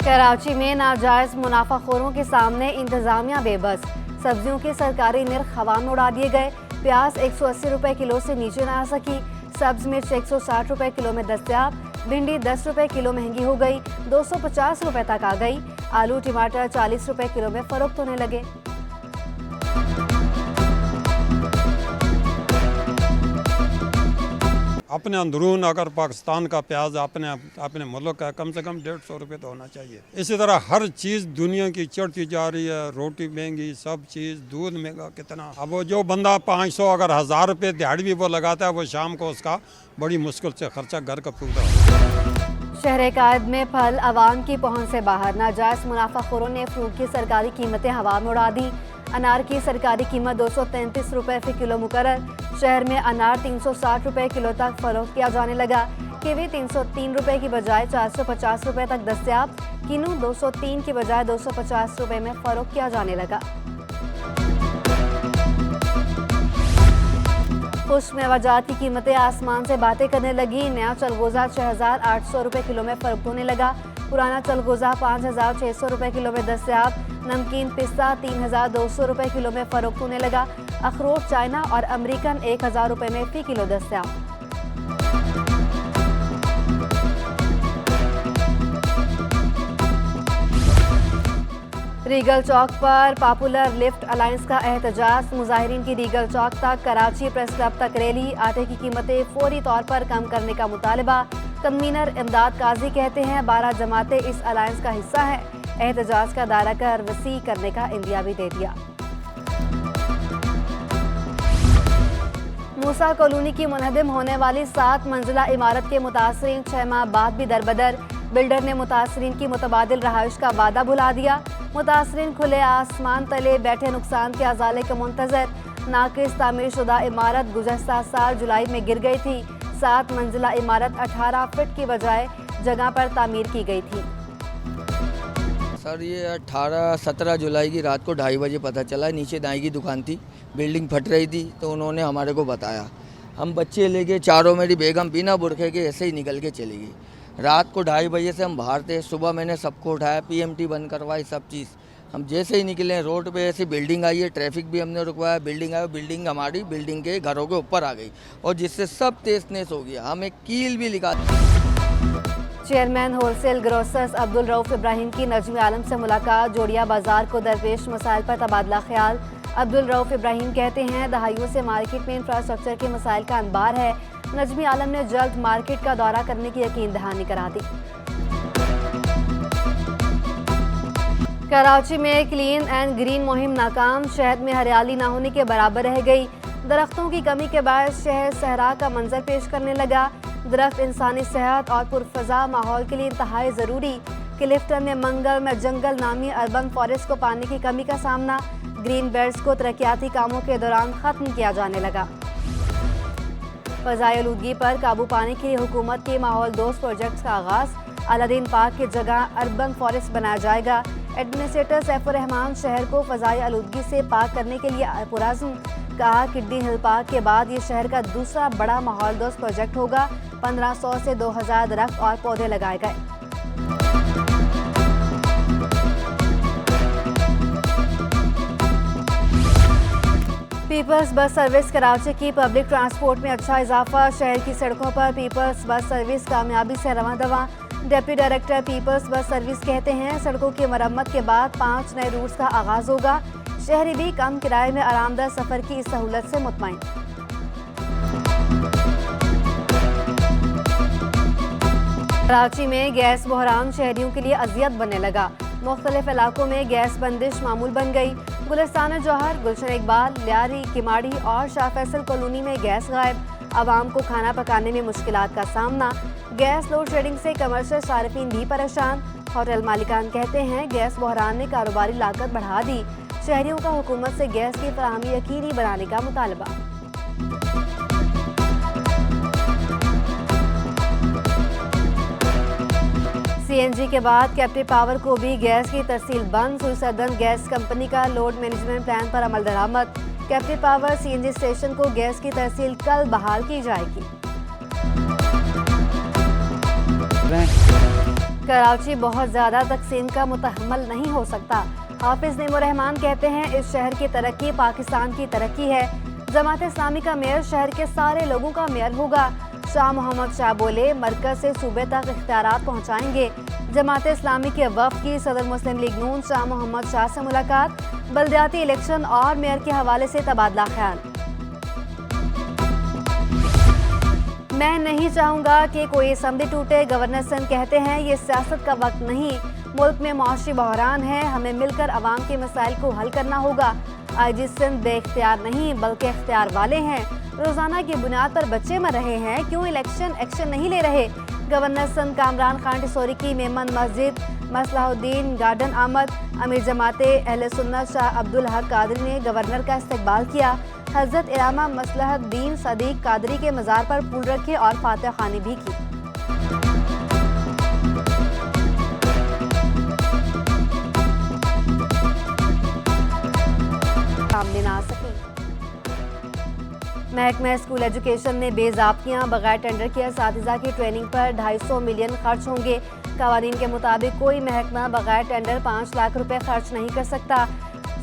कराची में नाजायज मुनाफाखोरों के सामने इंतजामिया बेबस। सब्जियों के सरकारी निर्ख हवा में उड़ा दिए गए। प्याज 180 रुपए किलो से नीचे ना आ सकी। सब्ज मिर्च 160 रुपए किलो में दस्तयाब। भिंडी 10 रुपए किलो महंगी हो गई, 250 रुपए तक आ गई। आलू टमाटर 40 रुपए किलो में फरोख्त होने लगे। अपने अंदरून अगर पाकिस्तान का प्याज अपने मुल्क का कम से कम 150 रुपये तो होना चाहिए। इसी तरह हर चीज़ दुनिया की चढ़ती जा रही है, रोटी महंगी, सब चीज़, दूध महंगा कितना। अब वो जो बंदा 500 अगर 1000 रुपये दिहाड़ी भी वो लगाता है, वो शाम को उसका बड़ी मुश्किल से खर्चा घर का पूरा होता है। शहर कायद में फल आवाम की पहुंच से बाहर। नाजायज मुनाफाखोरों ने फ्रूट की सरकारी कीमतें हवा में उड़ा दी। अनार की सरकारी कीमत 233 रुपए फी किलो मुकर्रर। शहर में अनार 360 रुपए किलो तक फरोख्त किया जाने लगा। कीवी 303 रुपए की बजाय 450 रुपए तक दस्तयाब। किनू 203 की बजाय 250 रुपए में फरोख्त किया जाने लगा। खुश मेवाजात की कीमतें आसमान से बातें करने लगी। नया चलगोजा 6800 रुपए किलो में फरोख्त होने लगा। पुराना चलगोजा 5600 रुपए किलो में दस्तयाब। नमकीन पिस्ता 3200 रुपए किलो में फरोख्त होने लगा। अखरोट चाइना और अमेरिकन 1000 रुपए में फी किलो दस्तयाब। रीगल चौक पर पॉपुलर लिफ्ट अलायंस का एहतजाज। मुजाहिरीन की रीगल चौक तक कराची प्रेस क्लब तक रैली। आटे की कीमतें फौरी तौर पर कम करने का मुतालबा। कन्वीनर इमदाद काजी कहते हैं 12 जमातें इस अलायंस का हिस्सा है। एहतजाज का दायरा कर वसी करने का इंदिया भी दे दिया। मूसा कॉलोनी की मुनहदम होने वाली 7 मंजिला इमारत के मुतासरीन 6 माह बाद भी दरबदर। बिल्डर ने मुतासरीन की मुतबादिल रहाइश का वादा भुला दिया। मुतासरीन खुले आसमान तले बैठे नुकसान के अजाले के मुंतजर। नाकिस तामीर शुदा इमारत गुज़श्ता साल जुलाई में गिर गई थी। 7 मंजिला इमारत 18 फीट की बजाय जगह पर तामीर की गई थी। सर ये 18-17 जुलाई की रात को 2:30 बजे पता चला। नीचे दाई की दुकान थी, बिल्डिंग फट रही थी, तो उन्होंने हमारे को बताया। हम बच्चे लेके चारों, मेरी बेगम बिना बुरखे के ऐसे ही निकल के चली गई। रात को 2:30 बजे से हम बाहर थे। सुबह मैंने सबको उठाया, PMT बंद करवाई, सब चीज़। हम जैसे ही निकले रोड पे ऐसी बिल्डिंग आई है, ट्रैफिक भी हमने रुकवाया। बिल्डिंग आई, बिल्डिंग हमारी बिल्डिंग के घरों के ऊपर आ गई और जिससे सब तेज नेस हो गया। हम एक कील भी लिखा। Chairman wholesale grocers Abdul Rauf Ibrahim की नजमी आलम से मुलाकात। जोड़िया बाजार को दरपेश मसाइल पर तबादला ख्याल। अब्दुल रऊफ इब्राहिम कहते हैं दहाइयों से मार्केट में इंफ्रास्ट्रक्चर के मसाइल का अंबार है। नजमी आलम ने जल्द मार्केट का दौरा करने की यकीन दहानी करा दी। कराची में क्लीन एंड ग्रीन मुहिम नाकाम। शहर में हरियाली न होने के बराबर रह गई। दरख्तों की कमी के बायस शहर सहरा का मंजर पेश करने लगा। दरख्त इंसानी सेहत और पुरफजा माहौल के लिए इंतहाई ज़रूरी। क्लिफ्टन में मंगल में जंगल नामी अर्बन फॉरेस्ट को पानी की कमी का सामना। ग्रीन बेल्ट्स को तरक्याती कामों के दौरान ख़त्म किया जाने लगा। फ़ज़ाई आलूदगी पर काबू पाने के लिए हुकूमत के माहौल दोस्त प्रोजेक्ट्स का आगाज़। अलादीन पार्क की जगह अर्बन फॉरेस्ट बनाया जाएगा। एडमिनिस्ट्रेटर सैफुर रहमान शहर को फ़ज़ाई आलूदगी से पाक करने के लिए पुरअज़्म। कहा किड्डी हिल पार्क के बाद ये शहर का दूसरा बड़ा माहौल दोस्त प्रोजेक्ट होगा। 1500 से 2000 दरख्त और पौधे लगाए गए। पीपल्स बस सर्विस कराची की पब्लिक ट्रांसपोर्ट में अच्छा इजाफा। शहर की सड़कों पर पीपल्स बस सर्विस कामयाबी से रवां दवा। Deputy director people's bus service कहते हैं सड़कों की मरम्मत के बाद 5 नए रूट्स का आगाज होगा। शहरी भी कम किराए में आरामदायक सफर की इस सहूलत से मुतमईन। कराची में गैस बहरान शहरियों के लिए अजियत बनने लगा। मुख्तलिफ इलाकों में गैस बंदिश मामूल बन गई। गुलिस्तान जौहर, गुलशन इकबाल, लियारी, किमाड़ी और शाह फैसल कॉलोनी में गैस गायब। आवाम को खाना पकाने में मुश्किलात का सामना। गैस लोड शेडिंग से कमर्शियल सार्फिन भी परेशान। होटल मालिकान कहते हैं गैस बहरान ने कारोबारी लागत बढ़ा दी। शहरियों का हुकूमत से गैस की फराहमी यकीनी बनाने का मुतालबा। CNG के बाद कैप्टिव पावर को भी गैस की तरसील बंद। सुई गैस कंपनी का लोड मैनेजमेंट प्लान पर अमल दरामद। कैप्टिव पावर CNG स्टेशन को गैस की तरसील कल बहाल की जाएगी। कराची बहुत ज़्यादा तकसीम का मुतहम्मल नहीं हो सकता। हाफिज नेमो रहमान कहते हैं इस शहर की तरक्की पाकिस्तान की तरक्की है। जमात इस्लामी का मेयर शहर के सारे लोगों का मेयर होगा। शाह मोहम्मद शाह बोले मरकज से सूबे तक इख्तियारात पहुँचाएंगे। जमात इस्लामी के वफ़द की सदर मुस्लिम लीग नून शाह मोहम्मद शाह से मुलाकात। बल्दियाती इलेक्शन और मेयर के हवाले से तबादला ख्याल। मैं नहीं चाहूँगा कि कोई असम्बली टूटे। गवर्नर सिंध कहते हैं ये सियासत का वक्त नहीं, मुल्क में माशी बहरान है, हमें मिलकर अवाम के मसाइल को हल करना होगा। IG सिंध बेख्तियार नहीं बल्कि इख्तियार वाले हैं। रोज़ाना की बुनियाद पर बच्चे मर रहे हैं, क्यों इलेक्शन एक्शन नहीं ले रहे। गवर्नर सिंध कामरान खान टिसोरी की मेमन मस्जिद मसलाहुद्दीन गार्डन आमद। अमीर जमाते अहले सुन्नत शाह अब्दुल हक कादरी ने गवर्नर का इस्तकबाल किया। हज़रत इमाम मसलहुद्दीन सदीक कादरी के मज़ार पर फूल रखे और फातिहा ख़्वानी भी की। सामने ना आ सकी। महकमा स्कूल एजुकेशन ने बेज़ाब्तियाँ बगैर टेंडर के असातिज़ा की ट्रेनिंग पर 250 मिलियन खर्च होंगे। कवानीन के मुताबिक कोई महकमा बगैर टेंडर 5 लाख रुपए खर्च नहीं कर सकता।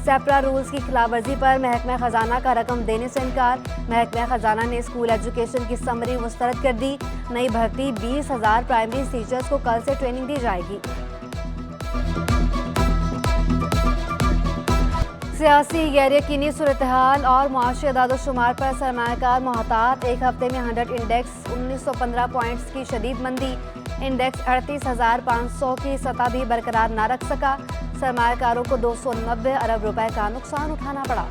सेपरा रूल्स की खिलाफवर्जी पर महकमा खजाना का रकम देने से इनकार। महकमा खजाना ने स्कूल एजुकेशन की समरी मुस्तरद कर दी। नई भर्ती 20,000 प्राइमरी टीचर्स को कल से ट्रेनिंग दी जाएगी। सियासी गैर यकीनी सूरत हाल और मुआशी अदाद-ओ-शुमार पर सरमायाकार मोहतात। एक हफ्ते में 100 इंडेक्स 1915 पॉइंट्स की शदीद मंदी। इंडेक्स 38,500 की सतह भी बरकरार न रख सका। सरमायाकारों को 290 अरब रुपए का नुकसान उठाना पड़ा।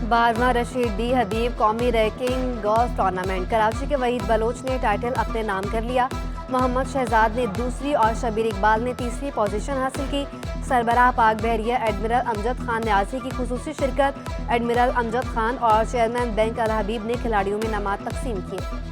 12वां रशीद डी हबीब कौमी रैंकिंग गोल्फ टूर्नामेंट। कराची के वहीद बलोच ने टाइटल अपने नाम कर लिया। मोहम्मद शहजाद ने दूसरी और शबीर इकबाल ने तीसरी पोजीशन हासिल की। सरबराह पाक बहरिया एडमिरल अमजद खान न्याजी की खुसूसी शिरकत। एडमिरल अमजद खान और चेयरमैन बैंक अल हबीब ने खिलाड़ियों में इनामात तकसीम किए।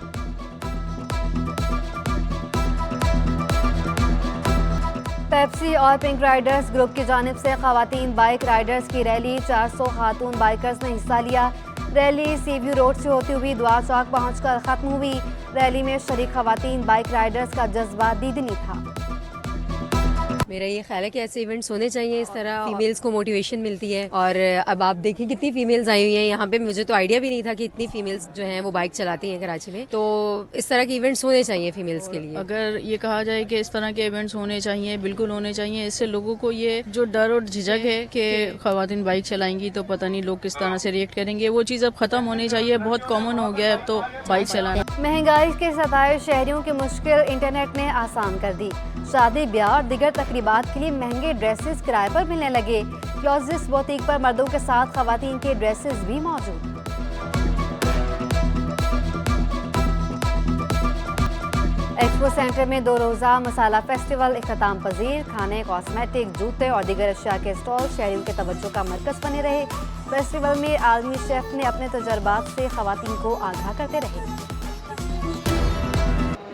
पेप्सी और पिंक राइडर्स ग्रुप की जानिब से खवातीन बाइक राइडर्स की रैली। 400 खातून बाइकर्स ने हिस्सा लिया। रैली सीव्यू रोड से होती हुई दुआ चौक पहुंचकर खत्म हुई। रैली में शरीक खवातीन बाइक राइडर्स का जज्बा दीदनी था। मेरा ये ख्याल है कि ऐसे इवेंट्स होने चाहिए, इस तरह फीमेल्स को मोटिवेशन मिलती है। और अब आप देखिए कितनी फीमेल्स आई हुई हैं यहाँ पे। मुझे तो आइडिया भी नहीं था कि इतनी फीमेल्स जो हैं वो बाइक चलाती हैं कराची में। तो इस तरह के इवेंट्स होने चाहिए फीमेल्स के लिए। अगर ये कहा जाए कि इस तरह के इवेंट्स होने चाहिए, बिल्कुल होने चाहिए। इससे लोगों को ये जो डर और झिझक है कि खवातीन बाइक चलाएंगी तो पता नहीं लोग किस तरह से रिएक्ट करेंगे, वो चीज़ अब खत्म होनी चाहिए। बहुत कॉमन हो गया है अब तो बाइक चलाना। महंगाई के सताए शहरियों की मुश्किल इंटरनेट ने आसान कर दी। शादी ब्याह और दिगर तकरीबात के लिए महंगे ड्रेसेस किराए पर मिलने लगे। क्लॉजिस बुटीक पर मर्दों के साथ खवातीन के ड्रेसेस भी मौजूद। एक्सपो सेंटर में 2 रोज़ा मसाला फेस्टिवल इख्तिताम पजीर। खाने, कॉस्मेटिक, जूते और दीगर अशिया के स्टॉल शहरियों के तवज्जो का मरकज बने रहे। फेस्टिवल में आलमी शेफ ने अपने तजर्बात से खवातीन को आगाह करते रहे।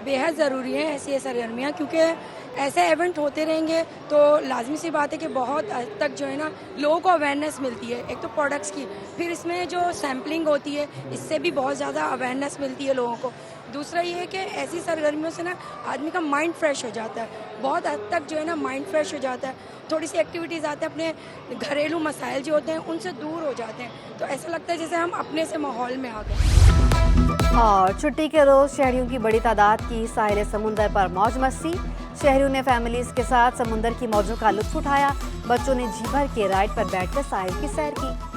बेहद ज़रूरी है ऐसी सरगर्मियाँ, क्योंकि ऐसे इवेंट होते रहेंगे तो लाजमी सी बात है कि बहुत हद तक जो है ना लोगों को अवेयरनेस मिलती है। एक तो प्रोडक्ट्स की, फिर इसमें जो सैम्पलिंग होती है इससे भी बहुत ज़्यादा अवेयरनेस मिलती है लोगों को। दूसरा ये है कि ऐसी सरगर्मियों से ना आदमी का माइंड फ्रेश हो जाता है। बहुत हद तक जो है ना माइंड फ्रेश हो जाता है। थोड़ी सी एक्टिविटीज़ आते हैं, अपने घरेलू मसाइल जो होते हैं उनसे दूर हो जाते हैं। तो ऐसा लगता है जैसे हम अपने से माहौल में आ गए। और छुट्टी के रोज़ शहरियों की बड़ी तादाद की साहिल समुंदर पर मौज मस्ती। शहरियों ने फैमिलीज के साथ समुंदर की मौजों का लुत्फ उठाया। बच्चों ने जी भर के राइड पर बैठकर साहिल की सैर की।